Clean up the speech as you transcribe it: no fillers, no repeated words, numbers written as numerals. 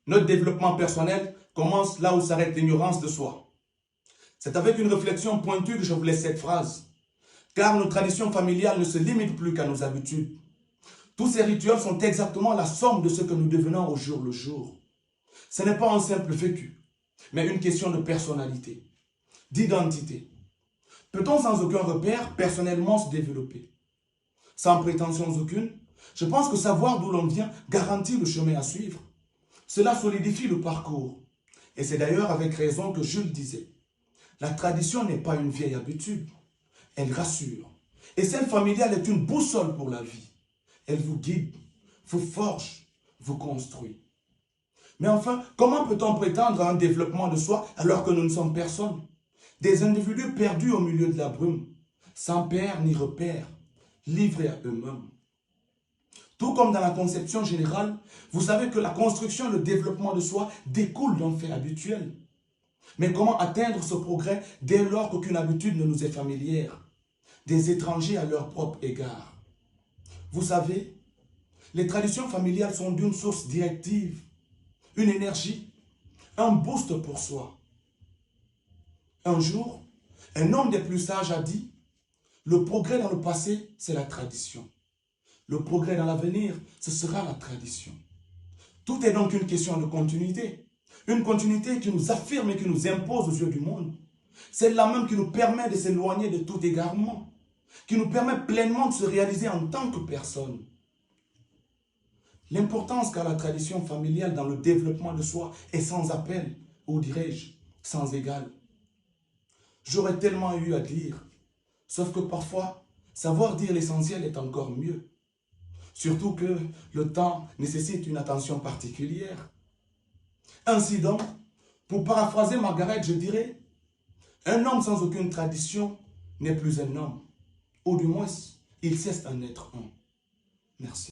Notre développement personnel commence là où s'arrête l'ignorance de soi. C'est avec une réflexion pointue que je vous laisse cette phrase. Car nos traditions familiales ne se limitent plus qu'à nos habitudes. Tous ces rituels sont exactement la somme de ce que nous devenons au jour le jour. Ce n'est pas un simple vécu, mais une question de personnalité, d'identité. Peut-on sans aucun repère personnellement se développer? Sans prétention aucune, je pense que savoir d'où l'on vient garantit le chemin à suivre. Cela solidifie le parcours. Et c'est d'ailleurs avec raison que Jules disait, la tradition n'est pas une vieille habitude, elle rassure. Et celle familiale est une boussole pour la vie. Elle vous guide, vous forge, vous construit. Mais enfin, comment peut-on prétendre à un développement de soi alors que nous ne sommes personne? Des individus perdus au milieu de la brume, sans père ni repère, livrés à eux-mêmes. Tout comme dans la conception générale, vous savez que la construction et le développement de soi découlent d'un fait habituel. Mais comment atteindre ce progrès dès lors qu'aucune habitude ne nous est familière? Des étrangers à leur propre égard. Vous savez, les traditions familiales sont d'une source directive, une énergie, un boost pour soi. Un jour, un homme des plus sages a dit, le progrès dans le passé, c'est la tradition. Le progrès dans l'avenir, ce sera la tradition. Tout est donc une question de continuité. Une continuité qui nous affirme et qui nous impose aux yeux du monde. Celle-là même qui nous permet de s'éloigner de tout égarement. Qui nous permet pleinement de se réaliser en tant que personne. L'importance qu'a la tradition familiale dans le développement de soi est sans appel, ou dirais-je, sans égal. J'aurais tellement eu à dire, sauf que parfois, savoir dire l'essentiel est encore mieux. Surtout que le temps nécessite une attention particulière. Ainsi donc, pour paraphraser Margaret, je dirais, un homme sans aucune tradition n'est plus un homme. Ou du moins, il cesse d'en être un. Merci.